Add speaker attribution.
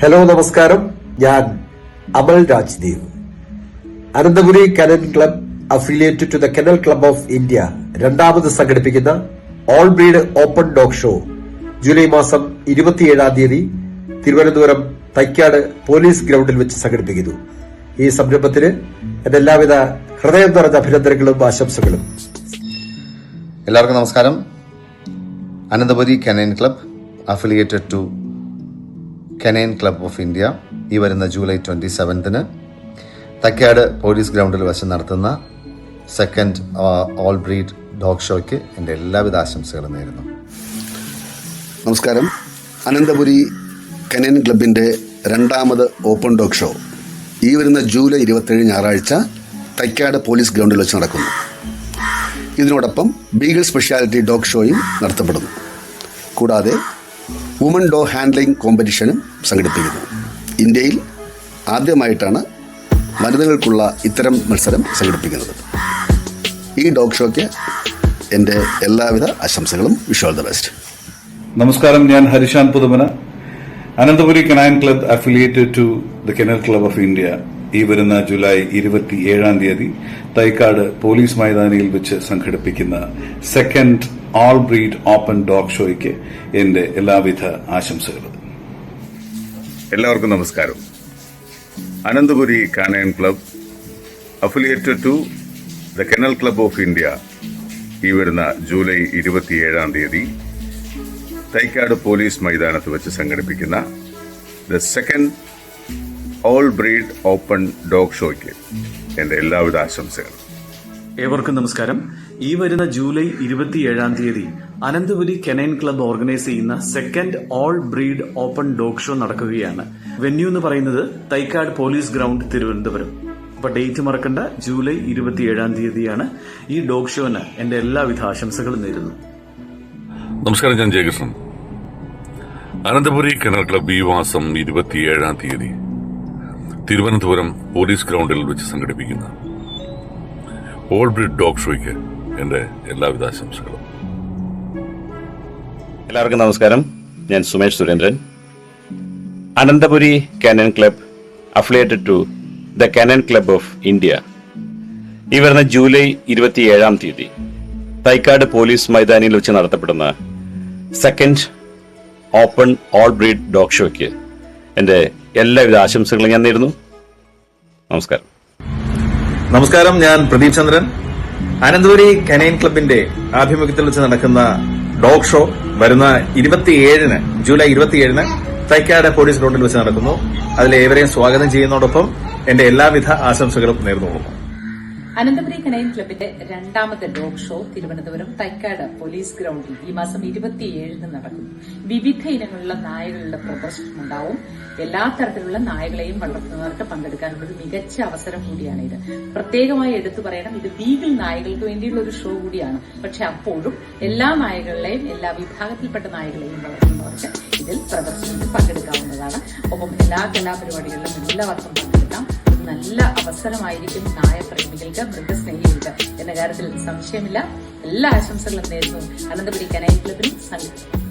Speaker 1: Hello നമസ്കാരം, ഞാൻ Amal Rajdev. Ananthapuri canine club affiliated to the kennel club of India രണ്ടാമത് സംഘടിപ്പിക്കുന്ന all breed open dog show July മാസം 27 Thiruvananthapuram Thycaud police ഗ്രൗണ്ടിൽ വെച്ച് സംഘടിപ്പിക്കുന്നു. ഈ സംരംഭത്തിന് എന്റെ എല്ലാവിധ ഹൃദയം നിറഞ്ഞ അഭിനന്ദനങ്ങളും ആശംസകളും.
Speaker 2: എല്ലാവർക്കും നമസ്കാരം. Ananthapuri canine club affiliated to canine club of India ഈ വരുന്ന ജൂലൈ 27 തൈക്കാട് പോലീസ് ഗ്രൗണ്ടിൽ വെച്ച് നടത്തുന്ന സെക്കൻഡ് ഓൾ ബ്രീഡ് ഡോഗ് ഷോയ്ക്ക് എൻ്റെ എല്ലാവിധ ആശംസകളും നേരുന്നു.
Speaker 3: നമസ്കാരം. അനന്തപുരി കനൈൻ ക്ലബിൻ്റെ രണ്ടാമത് ഓപ്പൺ ഡോഗ് ഷോ ഈ വരുന്ന ജൂലൈ 27 ഞായറാഴ്ച തൈക്കാട് പോലീസ് ഗ്രൗണ്ടിൽ വെച്ച് നടക്കുന്നു. ഇതിനോടൊപ്പം ബീഗിൾ സ്പെഷ്യാലിറ്റി ഡോഗ് ഷോയും നടത്തപ്പെടുന്നു. കൂടാതെ വുമൺ ഡോഗ് ഹാൻഡ്ലിംഗ് കോമ്പറ്റീഷനും സംഘടിപ്പിക്കുന്നു. ഇന്ത്യയിൽ ആദ്യമായിട്ടാണ് വനിതകൾക്കുള്ള ഇത്തരം മത്സരം സംഘടിപ്പിക്കുന്നത്. ഈ ഡോഗ് ഷോയ്ക്ക് എൻ്റെ എല്ലാവിധ ആശംസകളും. Wish all the best.
Speaker 4: നമസ്കാരം, ഞാൻ Harishan Puthumana, Ananthapuri canine club affiliated to the kennel club of India ഈ വരുന്ന ജൂലൈ 27 തൈക്കാട് പോലീസ് മൈതാനിയിൽ വെച്ച് സംഘടിപ്പിക്കുന്ന second all breed open dog ഷോയ്ക്ക് എന്റെ എല്ലാവിധ ആശംസകളും.
Speaker 5: എല്ലാവർക്കും നമസ്കാരം. Ananthapuri canine club affiliated to the kennel club of India ഈ വരുന്ന ജൂലൈ 27 തൈക്കാട് പോലീസ് മൈതാനത്ത് വെച്ച് സംഘടിപ്പിക്കുന്ന the second all breed open dog ഷോയ്ക്ക് എന്റെ എല്ലാവിധ ആശംസകളും.
Speaker 6: ഏവർക്കും നമസ്കാരം. ഈ വരുന്ന July 27 Ananthapuri canine club organise ചെയ്യുന്ന second all breed open dog show നടക്കുകയാണ്. വെന്യൂ എന്ന് പറയുന്നത് തൈക്കാട് പോലീസ് ഗ്രൗണ്ട്, തിരുവനന്തപുരം. അപ്പൊ ഡേറ്റ് മറക്കണ്ട, ജൂലൈ 27 ഈ ഡോഗ് ഷോന് എന്റെ എല്ലാവിധ ആശംസകളും നേരുന്നു.
Speaker 7: നമസ്കാരം, ഞാൻ ജയകൃഷ്ണൻ. അനന്തപുരി കനൽ ക്ലബ് ഈ മാസം 27 തിരുവനന്തപുരം പോലീസ് ഗ്രൗണ്ടിൽ വെച്ച് സംഘടിപ്പിക്കുന്ന ഓൾ ബ്രീഡ് ഡോഗ് ഷോയ്ക്ക് എന്റെ എല്ലാവിധ ആശംസകളും.
Speaker 8: എല്ലാവർക്കും നമസ്കാരം, ഞാൻ Sumesh Surendran. Ananthapuri canine club affiliated to the canine club of India ഈ വരുന്ന ജൂലൈ 27 തൈക്കാട് പോലീസ് മൈതാനിയിൽ വെച്ച് നടത്തപ്പെടുന്ന second open all breed dog ഷോയ്ക്ക് എന്റെ എല്ലാവിധ ആശംസകളും ഞാൻ നേരുന്നു. നമസ്കാരം.
Speaker 9: നമസ്കാരം, ഞാൻ പ്രദീപ് ചന്ദ്രൻ. അനന്തപുരി കനൈൻ ക്ലബിന്റെ ആഭിമുഖ്യത്തിൽ വെച്ച് നടക്കുന്ന ഡോഗ് ഷോ വരുന്ന ജൂലൈ 27 തൈക്കാട് പോലീസ് ഗ്രൗണ്ടിൽ വെച്ച് നടക്കുന്നു. അതിൽ ഏവരെയും സ്വാഗതം ചെയ്യുന്നതോടൊപ്പം എന്റെ എല്ലാവിധ ആശംസകളും നേർന്നുകൊള്ളുന്നു.
Speaker 10: അനന്തപുരി കനൈൻ ക്ലബിന്റെ രണ്ടാമത്തെ dog show Thiruvananthapuram Thycaud police ഗ്രൗണ്ടിൽ ഈ മാസം 27 നടക്കും. വിവിധ ഇനങ്ങളുള്ള നായകളുടെ പ്രദർശനമുണ്ടാവും. എല്ലാ തരത്തിലുള്ള നായകളെയും വളർത്തുന്നവർക്ക് പങ്കെടുക്കാനുള്ള ഒരു മികച്ച അവസരം കൂടിയാണ് ഇത്. പ്രത്യേകമായി എടുത്തു പറയണം, ഇത് ബീഗിൾ നായകൾക്ക് വേണ്ടിയുള്ള ഒരു ഷോ കൂടിയാണ്. പക്ഷെ അപ്പോഴും എല്ലാ നായകളെയും, എല്ലാ വിഭാഗത്തിൽപ്പെട്ട നായകളെയും വളർത്തുന്നവർക്ക് ഇതിൽ പ്രദർശനത്തിൽ പങ്കെടുക്കാവുന്നതാണ്. ഒപ്പം എല്ലാ കലാപരിപാടികളിലും എല്ലാവർക്കും പങ്കെടുക്കാം. നല്ല അവസരമായിരിക്കും നായപ്രേമികൾക്ക്, മൃഗസ്നേഹികൾക്ക് എന്ന കാര്യത്തിൽ സംശയമില്ല. എല്ലാ ആശംസകളും നേരുന്നു അനന്തപുരി കനൈൻ ക്ലബിനും സംഘം.